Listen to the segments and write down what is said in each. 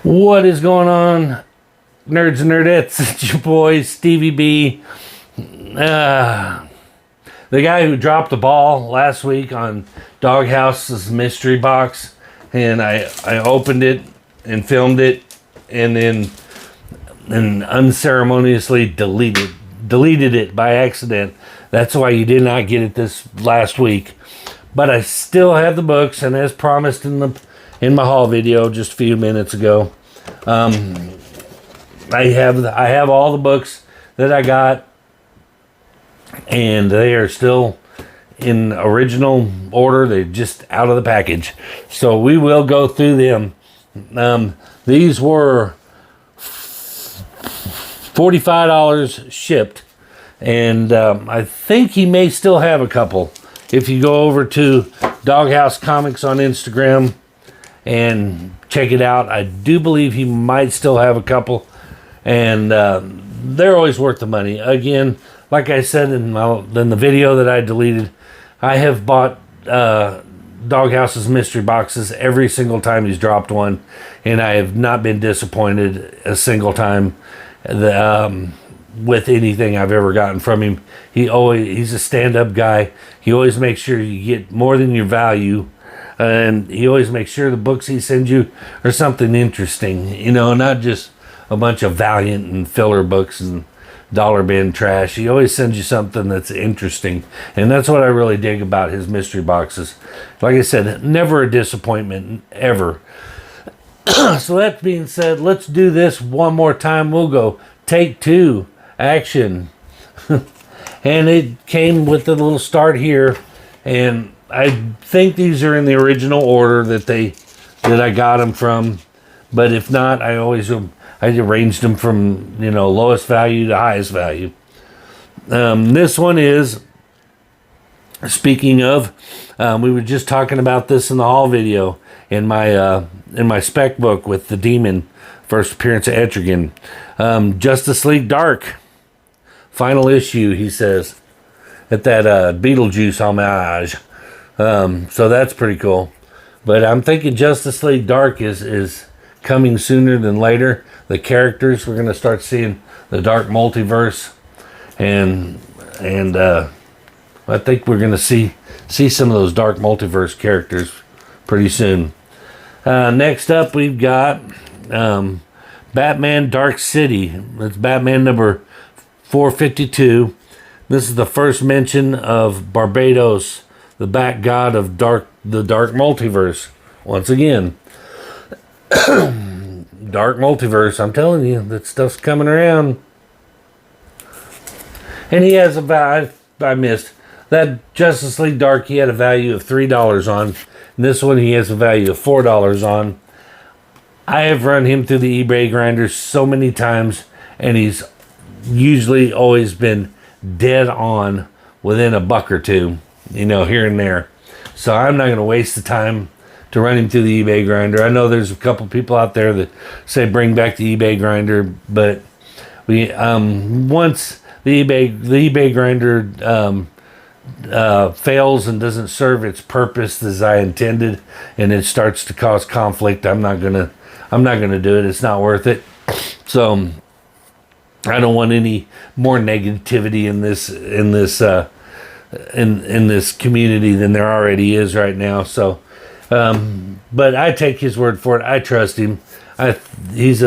What is going on, nerds and nerdettes? It's your boy Stevie B. The guy who dropped the ball last week on Doghouse's mystery box, and I opened it and filmed it, and then unceremoniously deleted it by accident. That's why you did not get it this last week. But I still have the books, and as promised in my haul video just a few minutes ago, I have all the books that I got, and they are still in original order. They're just out of the package, so we will go through them. These were $45 shipped, and I think he may still have a couple. If you go over to Doghouse Comics on Instagram and check it out, I do believe he might still have a couple, and they're always worth the money. Again, like I said in the video that I deleted, I have bought Doghouse's mystery boxes every single time he's dropped one, and I have not been disappointed a single time with anything I've ever gotten from him. He's a stand-up guy. He always makes sure you get more than your value, and he always makes sure the books he sends you are something interesting, not just a bunch of Valiant and filler books and dollar bin trash. He always sends you something that's interesting, and that's what I really dig about his mystery boxes. Like I said, never a disappointment, ever. So that being said, let's do this one more time. We'll go take two, action. And it came with a little start here, and I think these are in the original order that I got them from, but if not, I arranged them from lowest value to highest value. This one is, speaking of, we were just talking about this in the haul video in my spec book with the Demon, first appearance of Etrigan. Justice League Dark, final issue, he says, at that Beetlejuice homage. So that's pretty cool. But I'm thinking Justice League Dark is coming sooner than later. The characters, we're going to start seeing the Dark Multiverse, and I think we're going to see some of those Dark Multiverse characters pretty soon. Next up, we've got Batman Dark City. That's Batman number 452. This is the first mention of Barbados, the Bat God of the Dark Multiverse. Once again, Dark Multiverse. I'm telling you, that stuff's coming around. And he has I missed that Justice League Dark. He had a value of $3 on. And this one he has a value of $4 on. I have run him through the eBay grinder so many times, and he's usually always been dead on within a buck or two, here and there. So I'm not going to waste the time to run him through the eBay grinder. I know there's a couple people out there that say bring back the eBay grinder, but we once the eBay grinder fails and doesn't serve its purpose as I intended, and it starts to cause conflict, I'm not gonna do it. It's not worth it. So I don't want any more negativity in this community than there already is right now. So, but I take his word for it. I trust him. He is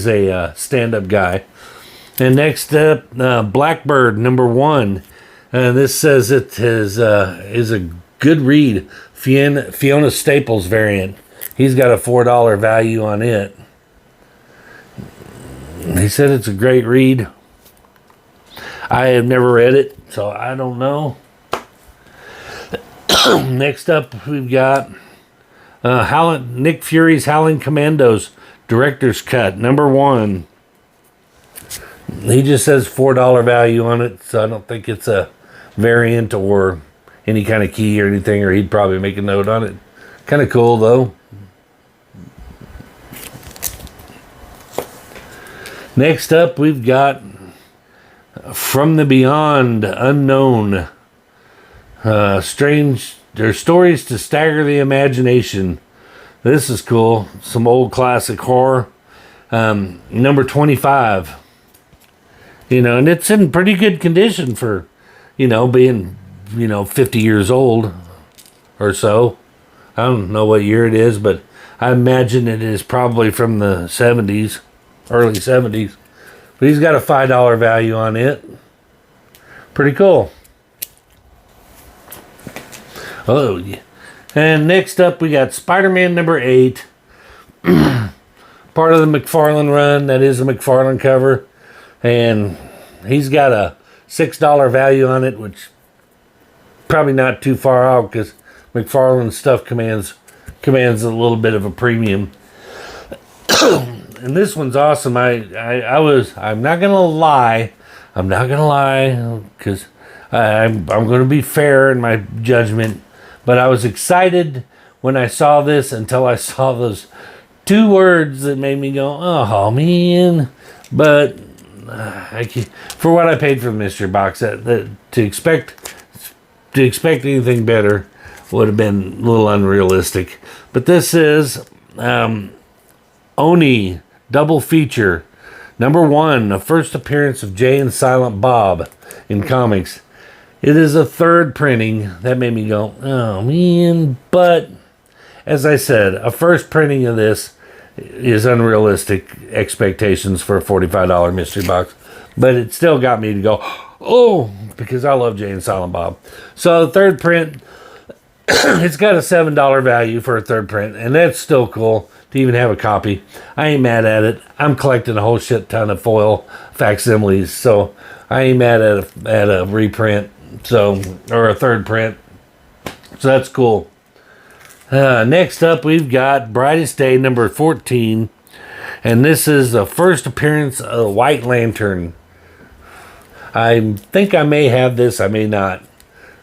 a stand-up guy. And next up, Blackbird number 1. This says it is a good read. Fiona Staples variant. He's got a $4 value on it. He said it's a great read. I have never read it, so I don't know. Next up, we've got Nick Fury's Howling Commandos Director's Cut, number 1. He just says $4 value on it, so I don't think it's a variant or any kind of key or anything, or he'd probably make a note on it. Kind of cool, though. Next up, we've got From the Beyond Unknown. Strange. There's stories to stagger the imagination. This is cool. Some old classic horror. Number 25. And it's in pretty good condition for, being, 50 years old or so. I don't know what year it is, but I imagine it is probably from the 70s, early 70s. But he's got a $5 value on it. Pretty cool. Oh, yeah. And next up, we got Spider-Man number 8. Part of the McFarlane run. That is a McFarlane cover. And he's got a $6 value on it, which probably not too far out because McFarlane stuff commands a little bit of a premium. And this one's awesome. I'm not gonna lie because I'm going to be fair in my judgment. But I was excited when I saw this until I saw those 2 words that made me go, oh man. But for what I paid for the mystery box, that to expect anything better would have been a little unrealistic. But this is Oni double feature. Number 1, the first appearance of Jay and Silent Bob in comics. It is a 3rd printing. That made me go, oh man. But as I said, a first printing of this is unrealistic expectations for a $45 mystery box. But it still got me to go, oh, because I love Jay and Silent Bob. So the 3rd print, it's got a $7 value for a 3rd print. And that's still cool to even have a copy. I ain't mad at it. I'm collecting a whole shit ton of foil facsimiles. So I ain't mad at a reprint. Or a 3rd print. So that's cool. Next up, we've got Brightest Day number 14. And this is the first appearance of White Lantern. I think I may have this. I may not.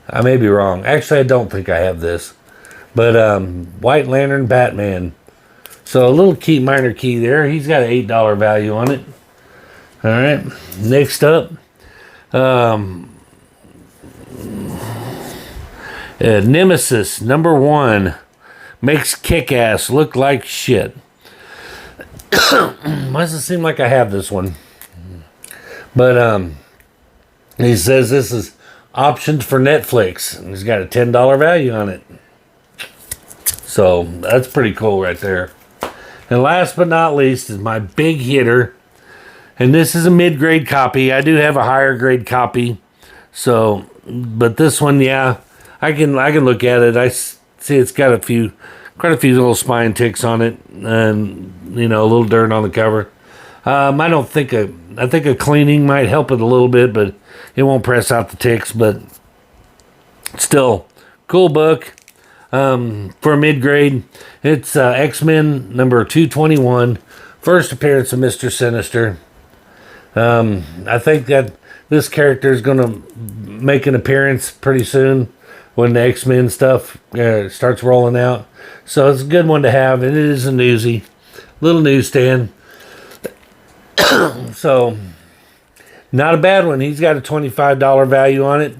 I may be wrong. Actually, I don't think I have this. But White Lantern Batman. So a little minor key there. He's got an $8 value on it. All right. Next up. Nemesis number 1 makes Kick-Ass look like shit. Doesn't seem like I have this one, but he says this is optioned for Netflix, and he's got a $10 value on it. So that's pretty cool right there. And last but not least is my big hitter, and this is a mid-grade copy. I do have a higher grade copy, so but this one, yeah. I can look at it. I see it's got quite a few little spine ticks on it, and a little dirt on the cover. I think a cleaning might help it a little bit, but it won't press out the ticks. But still, cool book for a mid grade. It's X-Men number 221, first appearance of Mr. Sinister. I think that this character is going to make an appearance pretty soon when the X-Men stuff starts rolling out. So it's a good one to have. And it is a newsie. Little newsstand. So, not a bad one. He's got a $25 value on it.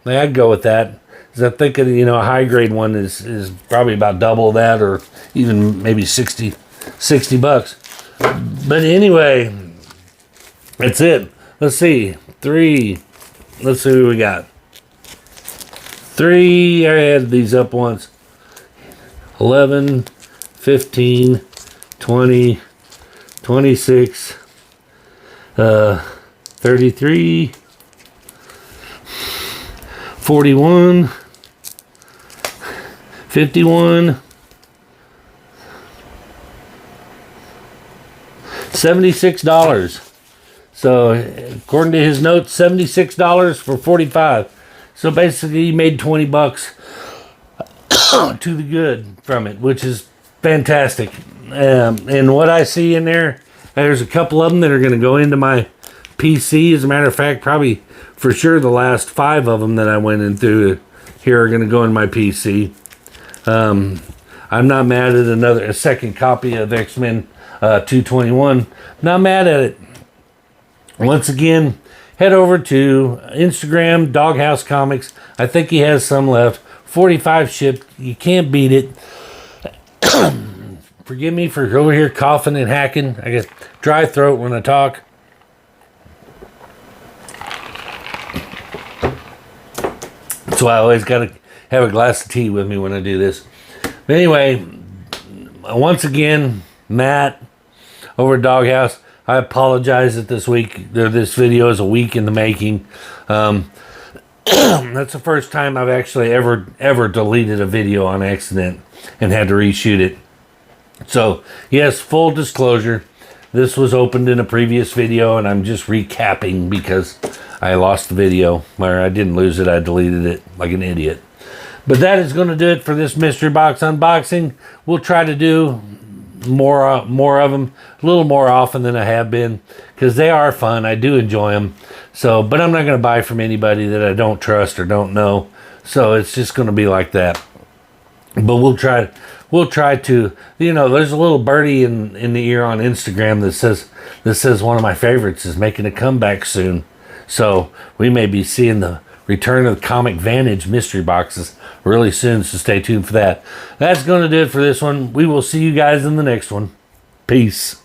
I'd go with that. Because I think a high grade one is probably about double that, or even maybe 60 bucks. But anyway, that's it. Let's see. 3. Let's see what we got. 3, I had these up once. 11, 15, 20, 26, 33, 41, 51, $76. So according to his notes, $76 for 45. So basically he made 20 bucks to the good from it, which is fantastic. And what I see in there's a couple of them that are going to go into my PC. As a matter of fact, probably for sure the last 5 of them that I went in through here are going to go in my PC. I'm not mad at a second copy of X-Men 221. Not mad at it. Once again, head over to Instagram, Doghouse Comics. I think he has some left. 45 shipped. You can't beat it. Forgive me for over here coughing and hacking. I get dry throat when I talk. So I always got to have a glass of tea with me when I do this. But anyway, once again, Matt over at Doghouse, I apologize that this video is a week in the making. That's the first time I've actually ever deleted a video on accident and had to reshoot it. So, yes, full disclosure, this was opened in a previous video, and I'm just recapping because I lost the video. Or I didn't lose it, I deleted it like an idiot. But that is going to do it for this mystery box unboxing. We'll try to do more of them a little more often than I have been, because they are fun. I do enjoy them. So, but I'm not going to buy from anybody that I don't trust or don't know. So it's just going to be like that. But we'll try to, you know, there's a little birdie in the ear on Instagram that says one of my favorites is making a comeback soon. So we may be seeing the return of the Comic Vantage mystery boxes really soon, so stay tuned for that. That's going to do it for this one. We will see you guys in the next one. Peace.